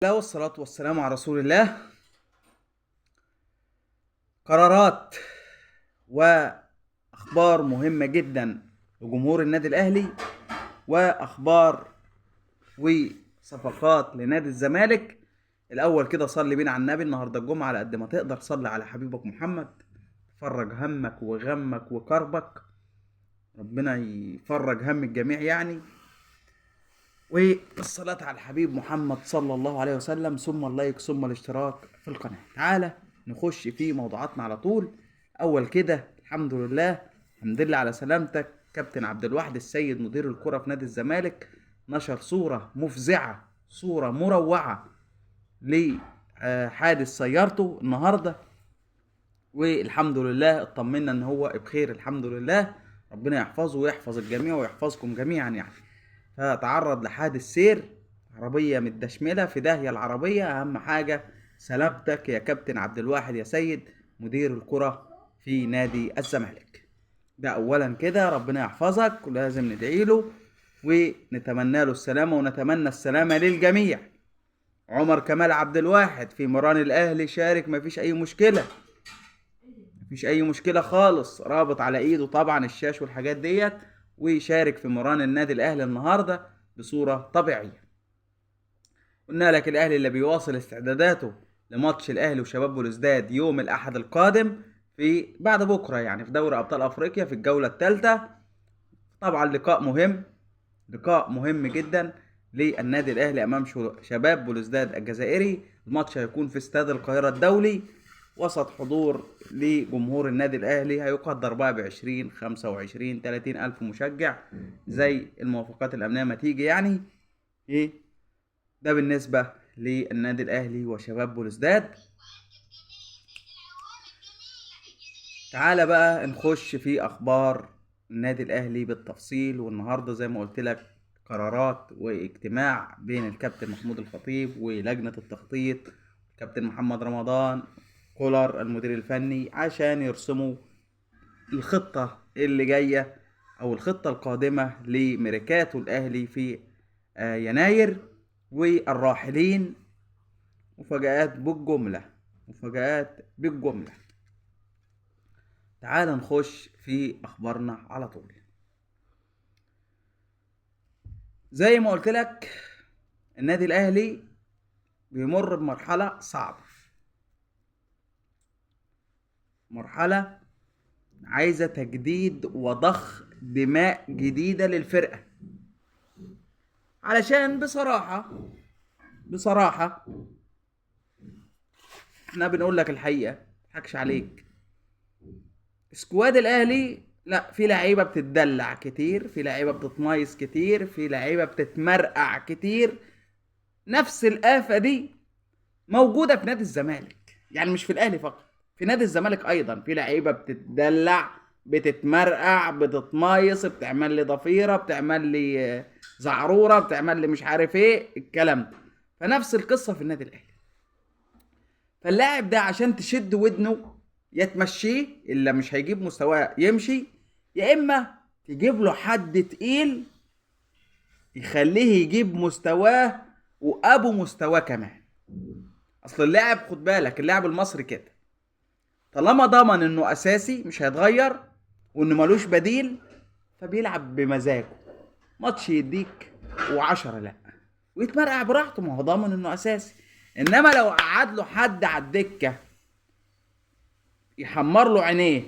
الله والصلاة والسلام على رسول الله. قرارات وأخبار مهمة جدا لجمهور النادي الأهلي، وأخبار وصفقات لنادي الزمالك. الأول كده صلي بينا على النبي. النهاردة الجمعة، على قد ما تقدر صلي على حبيبك محمد. فرج همك وغمك وكربك، ربنا يفرج هم الجميع يعني. والصلاة على الحبيب محمد صلى الله عليه وسلم، ثم اللايك ثم الاشتراك في القناة. تعالى نخش في موضوعاتنا على طول. أول كده الحمد لله على سلامتك. كابتن عبد الواحد السيد مدير الكرة في نادي الزمالك نشر صورة مفزعة، صورة مروعة لحادث سيارته النهاردة، والحمد لله اطمنا ان هو بخير الحمد لله. ربنا يحفظه ويحفظ الجميع ويحفظكم جميعا يعني. فتعرض لحادث سير، عربية متدشملة في داهية. العربية أهم حاجة سلامتك يا كابتن عبد الواحد يا سيد مدير الكرة في نادي الزمالك. ده أولا كده، ربنا يحفظك ولازم ندعي له ونتمنى له السلامة، ونتمنى السلامة للجميع. عمر كمال عبد الواحد في مران الأهلي شارك، مفيش أي مشكلة، مفيش أي مشكلة خالص. رابط على إيده طبعا الشاش والحاجات ديت، ويشارك في مران النادي الأهلي النهاردة بصورة طبيعية. قلنا لك الأهلي اللي بيواصل استعداداته لماتش الأهلي وشباب بلوزداد يوم الأحد القادم، في بعد بكرة يعني، في دوري أبطال أفريقيا في الجولة الثالثة. طبعا لقاء مهم، لقاء مهم جدا للنادي الأهلي أمام شباب بلوزداد الجزائري. الماتش هيكون في استاد القاهرة الدولي وسط حضور لجمهور النادي الأهلي هيقدر بقى ب20 25 30 ألف مشجع زي الموافقات الأمنية ما تيجي يعني. إيه ده بالنسبة للنادي الأهلي وشباب بلوزداد. تعالى بقى نخش في أخبار النادي الأهلي بالتفصيل. والنهاردة زي ما قلت لك قرارات واجتماع بين الكابتن محمود الخطيب ولجنة التخطيط، الكابتن محمد رمضان كولر المدير الفني، عشان يرسموا الخطة اللي جاية أو الخطة القادمة لميركاتو الأهلي في يناير. والراحلين مفاجآت بالجملة، مفاجآت بالجملة. تعال نخش في أخبارنا على طول. زي ما قلت لك النادي الأهلي بيمر بمرحلة صعبة، مرحلة عايزة تجديد وضخ دماء جديدة للفرقة. علشان بصراحة احنا بنقول لك الحقيقة، مضحكش عليك. سكواد الاهلي لا، في لعيبه بتتدلع كتير، في لعيبه بتتميز كتير، في لعيبه بتتمرقع كتير. نفس الآفة دي موجوده في نادي الزمالك، يعني مش في الاهلي فقط، في نادي الزمالك ايضا في لعيبه بتتدلع بتتمرقع بتتميص، بتعمل لي ضفيره، بتعمل لي زعروره، بتعمل لي مش عارف ايه الكلام ده. فنفس القصه في النادي الاهلي. فاللاعب ده عشان تشد ودنه يا تمشيه، الا مش هيجيب مستواه يمشي، يا اما تجيب له حد تقيل يخليه يجيب مستواه وابو مستواه كمان. اصل اللاعب، خد بالك، اللاعب المصري كده طالما ضمن انه اساسي مش هيتغير وانه ملوش بديل، فبيلعب بمزاجه. ماتش يديك وعشرة لا، ويتمرقع براحته، ما هو ضامن انه اساسي. انما لو قعد له حد على الدكه يحمر له عينيه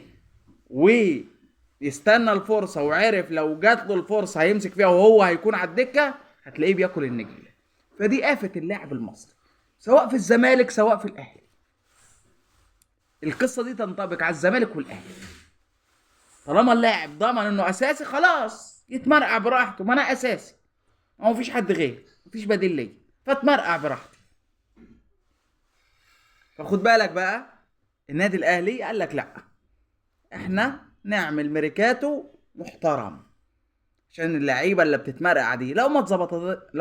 ويستنى الفرصة، وعرف لو جات له الفرصة هيمسك فيها وهو هيكون على الدكة، هتلاقيه بياكل النجيلة. فدي آفة اللاعب المصري سواء في الزمالك سواء في الأهلي. القصة دي تنطبق على الزمالك والأهلي. طالما اللاعب ضمن انه اساسي خلاص يتمرقع براحته، ما انا اساسي، ما فيش حد غير، مفيش بديل ليا، فاتمرقع براحتي. فخد بالك بقى، النادي الاهلي قال لك لا، احنا نعمل ميركاتو محترم عشان اللعيبه اللي بتتمرقع دي لو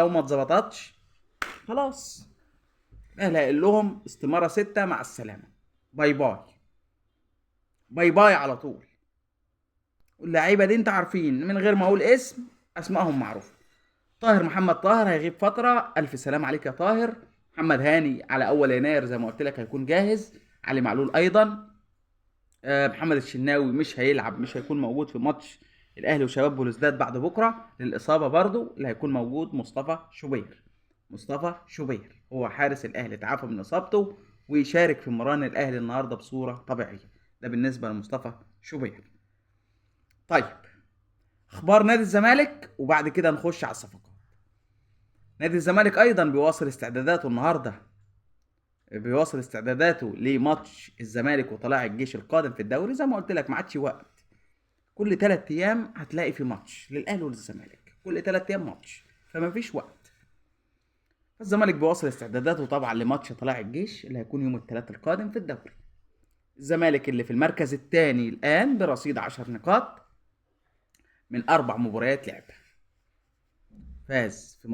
ما اتظبطتش خلاص الاهلي هيقول لهم استماره 6 مع السلامه، باي باي، باي باي على طول. واللعيبه دي انت عارفين من غير ما اقول اسمائهم معروفه. طاهر محمد طاهر هيغيب فتره، الف سلام عليك يا طاهر، محمد هاني على اول يناير زي ما قلت لك هيكون جاهز. علي معلول ايضا. محمد الشناوي مش هيلعب، مش هيكون موجود في ماتش الاهلي وشباب بلوزداد بعد بكره للاصابه. برضو اللي هيكون موجود مصطفى شوبير. مصطفى شوبير هو حارس الاهلي، تعافى من اصابته ويشارك في مران الاهلي النهارده بصوره طبيعيه. ده بالنسبه لمصطفى شوبير. طيب، اخبار نادي الزمالك وبعد كده نخش على الصفقات. نادي الزمالك ايضا بيواصل استعداداته النهارده، بيواصل استعداداته لماتش الزمالك وطلائع الجيش القادم في الدوري. زي ما قلت لك ما عادش وقت، كل 3 ايام هتلاقي في ماتش للاهلي وللزمالك، كل 3 ايام ماتش، فما فيش وقت. الزمالك بيواصل استعداداته طبعا لماتش طلائع الجيش اللي هيكون يوم الثلاث القادم في الدوري. الزمالك اللي في المركز الثاني الان برصيد 10 نقاط من 4 مباريات لعبها، فاز في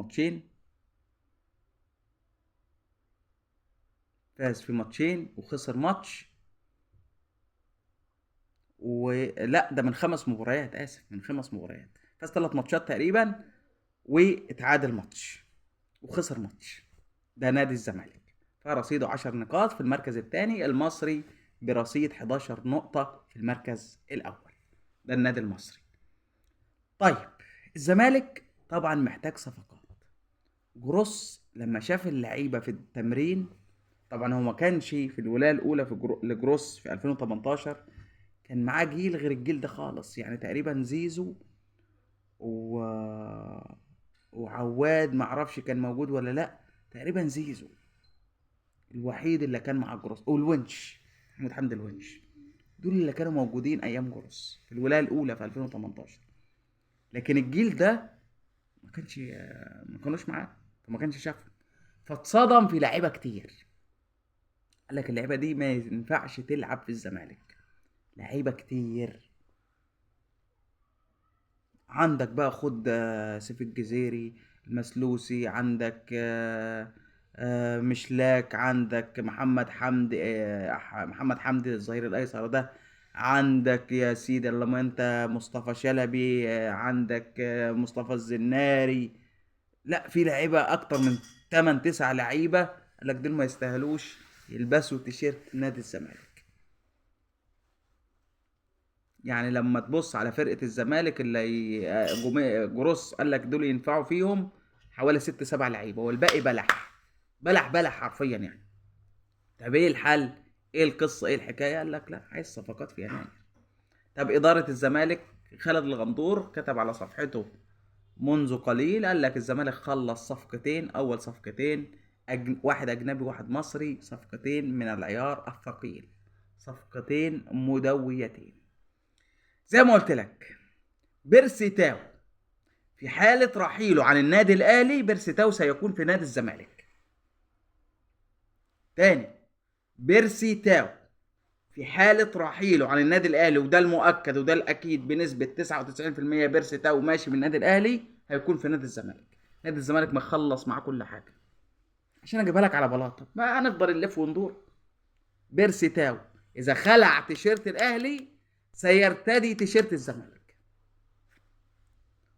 ماتشين وخسر ماتش. ولا ده من 5 مباريات، اسف، من 5 مباريات. فاز 3 ماتشات تقريبا واتعادل ماتش وخسر ماتش. ده نادي الزمالك، فرصيده 10 نقاط في المركز الثاني. المصري برصيد 11 نقطة في المركز الأول. ده النادي المصري. طيب، الزمالك طبعا محتاج صفقات. جروس لما شاف اللعيبة في التمرين، طبعا هو ما كانش في الولاية الأولى في لجروس في 2018، كان معاه جيل غير الجيل ده خالص، يعني تقريبا زيزو و... وعواد معرفش كان موجود ولا لا. تقريبا زيزو الوحيد اللي كان مع جروس، والونش محمود حمدي الونش، دول اللي كانوا موجودين ايام جروس في الولايه الاولى في 2018. لكن الجيل ده ما كانوش معاه، فما كانش شافهم، فاتصدم في لعيبه كتير. قال لك اللعيبه دي ما ينفعش تلعب في الزمالك، لعيبه كتير. عندك بقى خد سيف الجزيري، المسلوسي، عندك مشلاك، عندك محمد حمدي الظهير الايسر ده، عندك يا سيدي لما انت مصطفى شلبي، عندك مصطفى الزناري. لا، في لعيبه اكتر من 8 9 لعيبه قال لك دول ما يستاهلوش يلبسوا تيشيرت نادي الزمالك. يعني لما تبص على فرقة الزمالك اللي جروس قال لك دول ينفعوا فيهم حوالي 6 7 لعيبة، والباقي بلح بلح بلح حرفيا يعني. طب ايه الحل؟ ايه القصة؟ ايه الحكاية؟ قال لك لا، عايز صفقات في يناير. طب إدارة الزمالك خالد الغندور كتب على صفحته منذ قليل، قال لك الزمالك خلص صفقتين، أول صفقتين واحد أجنبي واحد مصري، صفقتين من العيار الثقيل، صفقتين مدويتين. زي ما قلت لك، بيرسي تاو في حالة رحيله عن النادي الأهلي، بيرسي تاو سيكون في نادي الزمالك. تاني، بيرسي تاو في حالة رحيله عن النادي الأهلي، وده المؤكد وده الأكيد بنسبة 99%، بيرسي تاو ماشي من النادي الأهلي هيكون في نادي الزمالك. نادي الزمالك مخلص مع كل حاجة. عشان أجيبها لك على بلاطة ما هنفضل نلف وندور. بيرسي تاو إذا خلع تيشيرت الأهلي سيرتدي تيشيرت الزمالك.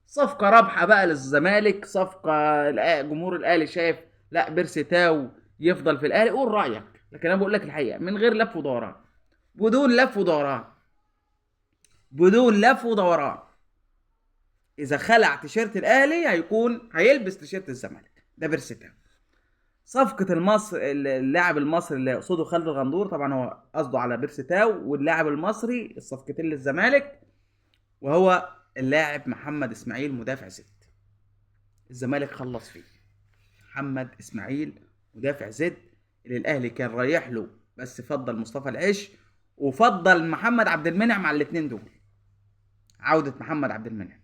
صفقة رابحة بقى للزمالك، صفقة جمهور الاهلي شايف لا بيرسي تاو يفضل في الاهلي، قول رأيك. لكن انا بقول لك الحقيقة من غير لف ودوران، بدون لف ودوران، بدون لف ودوران. اذا خلع تيشيرت الاهلي هيلبس تيشيرت الزمالك. ده بيرسي تاو. صفقة اللاعب المصري اللي يقصده خالد الغندور، طبعا هو قصده على بيرسي تاو واللاعب المصري، الصفقتين للزمالك، وهو اللاعب محمد اسماعيل مدافع زد. الزمالك خلص فيه محمد اسماعيل مدافع زد اللي الاهلي كان رايح له، بس فضل مصطفى العش وفضل محمد عبد المنعم على الاثنين دول، عودة محمد عبد المنعم.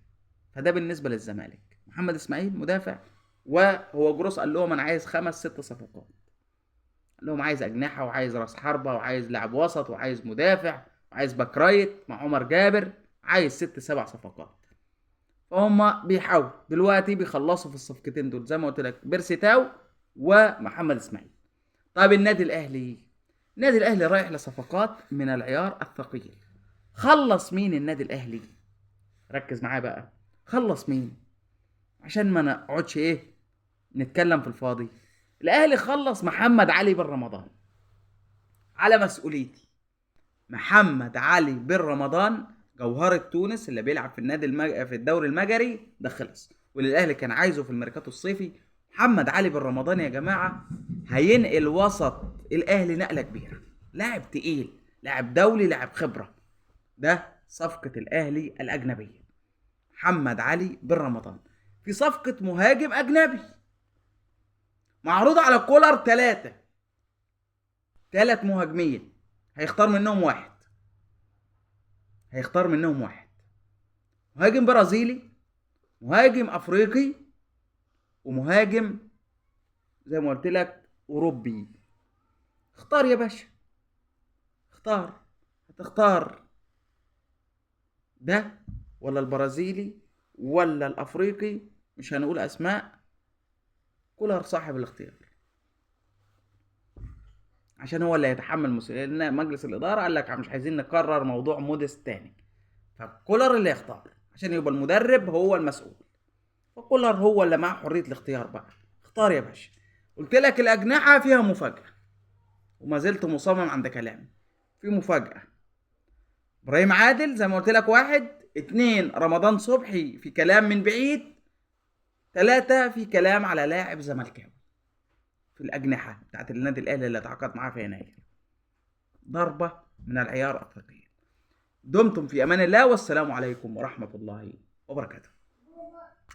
فده بالنسبة للزمالك محمد اسماعيل مدافع. وهو جروس قال لهم انا عايز 5 6 صفقات، قال لهم عايز اجنحة وعايز راس حربة وعايز لاعب وسط وعايز مدافع وعايز باك رايت مع عمر جابر، عايز 6 7 صفقات. فهم بيحاولوا دلوقتي بيخلصوا في الصفقتين دول زي ما قلت لك، بيرسي تاو ومحمد اسماعيل. طيب النادي الاهلي رايح لصفقات من العيار الثقيل. خلص مين النادي الاهلي؟ ركز معايا بقى، خلص مين عشان ما نقعدش نتكلم في الفاضي. الاهلي خلص محمد علي بن رمضان على مسؤوليتي. محمد علي بن رمضان جوهرة تونس اللي بيلعب في في الدوري المجري ده خلص، واللي الاهلي كان عايزه في الميركاتو الصيفي. محمد علي بن رمضان يا جماعه هينقل وسط الاهلي نقله كبيره، لاعب تقيل، لاعب دولي، لاعب خبره. ده صفقه الاهلي الاجنبيه، محمد علي بن رمضان. في صفقه مهاجم اجنبي معروض على كولر ثلاث مهاجمين، هيختار منهم واحد. مهاجم برازيلي، مهاجم افريقي، ومهاجم زي ما قلت لك اوروبي. اختار يا باشا، هتختار ده ولا البرازيلي ولا الافريقي؟ مش هنقول اسماء، كولر صاحب الاختيار عشان هو اللي هيتحمل مسؤولية، لان مجلس الاداره قال لك مش عايزين نكرر موضوع موديست تاني، فكولر اللي يختار عشان يبقى المدرب هو المسؤول. فكولر هو اللي معاه حريه الاختيار بقى. اختار يا باشا. قلت لك الاجنحه فيها مفاجاه، وما زلت مصمم عند كلامي، في مفاجاه. ابراهيم عادل زي ما قلت لك واحد، اتنين رمضان صبحي في كلام من بعيد، ثلاثة في كلام على لاعب زملكاوي في الأجنحة بتاعت النادي الأهلي اللي تعاقد معاه في يناير. ضربة من العيار الأفريقية. دمتم في أمان الله، والسلام عليكم ورحمة الله وبركاته.